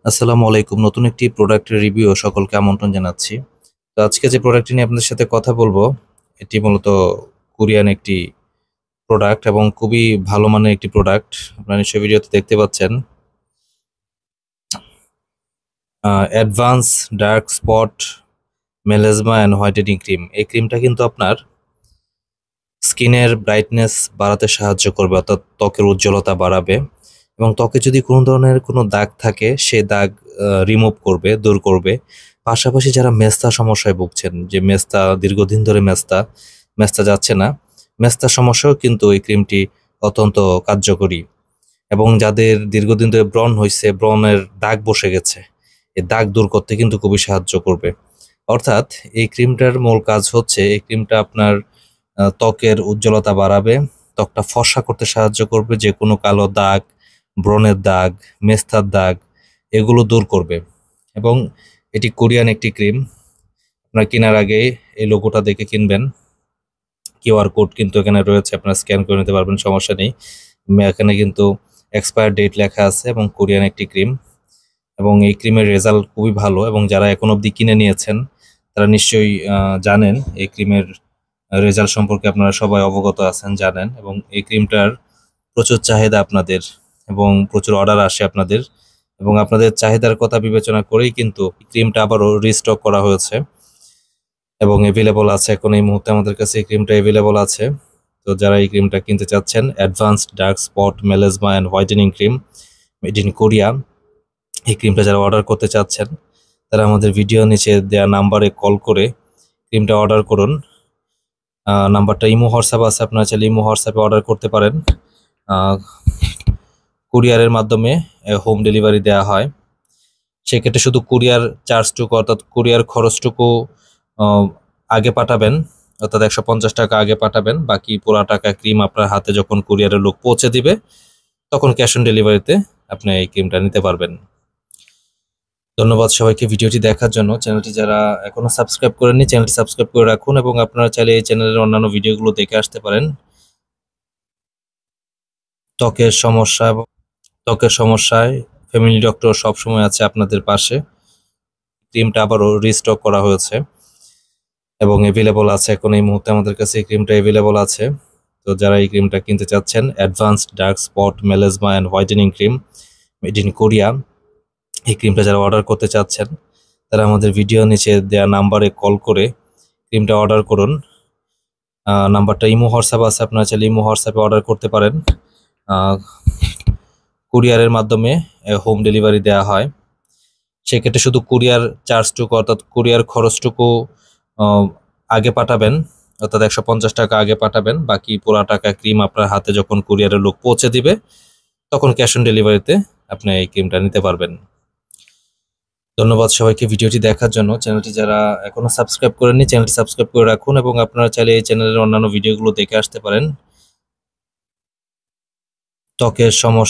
আসসালামু আলাইকুম। নতুন একটি প্রোডাক্টের রিভিউ সকলকে আমন্ত্রণ জানাচ্ছি। তো আজকে যে প্রোডাক্টটি নিয়ে আপনাদের সাথে কথা বলবো, এটি মূলত কোরিয়ান একটি প্রোডাক্ট এবং খুবই ভালো মানের একটি প্রোডাক্ট। আপনারা নিশ্চয়ই ভিডিওতে দেখতে পাচ্ছেন। Advance dark spot melasma and whitening cream. এই ক্রিমটা কিন্তু আপনার স্কিনের ব্রাইটনেস বাড়াতে সাহায্য করবে, অর্থাৎ ত্বকের উজ্জ্বলতা বাড়াবে এবং ত্বকে যদি কোনো ধরনের কোনো দাগ থাকে সেই দাগ রিমুভ করবে, দূর করবে। পাশাপাশি যারা মেস্তা সমস্যায় ভুগছেন, যে মেস্তা দীর্ঘদিন ধরে মেস্তা যাচ্ছে না, মেস্তার সমস্যাও কিন্তু এই ক্রিমটি অত্যন্ত কার্যকরী। এবং যাদের দীর্ঘদিন ধরে ব্রণ হইছে, ব্রণের দাগ বসে গেছে, এই দাগ দূর করতে কিন্তু খুবই সাহায্য করবে। অর্থাৎ এই ক্রিমটার মূল কাজ হচ্ছে, এই ক্রিমটা আপনার ত্বকের উজ্জ্বলতা বাড়াবে, ত্বকটা ফর্সা করতে সাহায্য করবে, যে কোনো কালো দাগ, ব্রণের দাগ, মেস্তার দাগ এগুলো দূর করবে। এবং এটি কোরিয়ান একটি ক্রিম। আপনারা কেনার আগে এই লোগোটা দেখে কিনবেন। কিউআর কোড কিন্তু এখানে রয়েছে, আপনারা স্ক্যান করে নিতে পারবেন, সমস্যা নেই। এখানে কিন্তু এক্সপায়ার ডেট লেখা আছে এবং কোরিয়ান একটি ক্রিম, এবং এই ক্রিমের রেজাল্ট খুবই ভালো। এবং যারা এখন অবধি কিনে নিয়েছেন তারা নিশ্চয়ই জানেন এই ক্রিমের রেজাল্ট সম্পর্কে, আপনারা সবাই অবগত আছেন, জানেন। এবং এই ক্রিমটার প্রচুর চাহিদা আপনাদের, এবং প্রচুর অর্ডার আসে আপনাদের, এবং আপনাদের চাহিদার কথা বিবেচনা করেই কিন্তু ক্রিমটা আবারও রিস্টক করা হয়েছে এবং এভেলেবল আছে। এখন এই মুহূর্তে আমাদের কাছে এই ক্রিমটা এভেলেবল আছে। তো যারা এই ক্রিমটা কিনতে চাচ্ছেন, advanced dark spot melasma and whitening cream made in Korea, এই ক্রিমটা যারা অর্ডার করতে চাচ্ছেন তারা আমাদের ভিডিও নিচে দেওয়া নাম্বারে কল করে ক্রিমটা অর্ডার করুন। নাম্বারটা ইমো হোয়াটসঅ্যাপ আছে, আপনারা চাইলে ইমো হোয়াটসঅ্যাপে অর্ডার করতে পারেন। কুরিয়ারের মাধ্যমে হোম ডেলিভারি দেওয়া হয়। সেক্ষেত্রে শুধু কুরিয়ার চার্জটুকু, অর্থাৎ কুরিয়ার খরচটুকু আহ, আগে পাঠাবেন, অর্থাৎ 150 টাকা আগে পাঠাবেন। বাকি পুরা টাকা ক্রিম আপনার হাতে যখন কুরিয়ারের লোক পৌঁছে দিবে, তখন ক্যাশ অন ডেলিভারিতে আপনি এই ক্রিমটা নিতে পারবেন। ধন্যবাদ সবাইকে ভিডিওটি দেখার জন্য। চ্যানেলটি যারা এখনো সাবস্ক্রাইব করেননি, চ্যানেলটি সাবস্ক্রাইব করে রাখুন, এবং আপনারা চাইলে এই চ্যানেলের অন্যান্য ভিডিওগুলো দেখে আসতে পারেন। ত্বকের সমস্যা এবং ত্বকের সমস্যায় ফ্যামিলি ডক্টর সবসময় আছে আপনাদের পাশে। ক্রিমটা আবারও রিস্টক করা হয়েছে এবং এভেলেবল আছে। এখন এই মুহূর্তে আমাদের কাছে এই ক্রিমটা এভেলেবল আছে। তো যারা এই ক্রিমটা কিনতে চাচ্ছেন, advanced dark spot melasma and whitening cream made in Korea, এই ক্রিমটা যারা অর্ডার করতে চাচ্ছেন তারা আমাদের ভিডিও নিচে দেওয়া নাম্বারে কল করে ক্রিমটা অর্ডার করুন। নাম্বারটা ইমো হোয়াটসঅ্যাপ আছে, আপনারা চাইলে ইমো হোয়াটসঅ্যাপে অর্ডার করতে পারেন। কুরিয়ারের মাধ্যমে হোম ডেলিভারি দেওয়া হয়। সেক্ষেত্রে শুধু কুরিয়ার চার্জটুকু, অর্থাৎ কুরিয়ার খরচটুকু আগে পাঠাবেন, অর্থাৎ 150 টাকা আগে পাঠাবেন। বাকি পুরা টাকা ক্রিম আপনার হাতে যখন কুরিয়ারের লোক পৌঁছে দিবে, তখন ক্যাশ অন ডেলিভারিতে আপনি এই ক্রিমটা নিতে পারবেন। ধন্যবাদ সবাইকে ভিডিওটি দেখার জন্য। চ্যানেলটি যারা এখনো সাবস্ক্রাইব করেননি, চ্যানেলটি সাবস্ক্রাইব করে রাখুন, এবং আপনারা চাইলে এই চ্যানেলের অন্যান্য ভিডিওগুলো দেখে আসতে পারেন। ত্বকের সমস্যা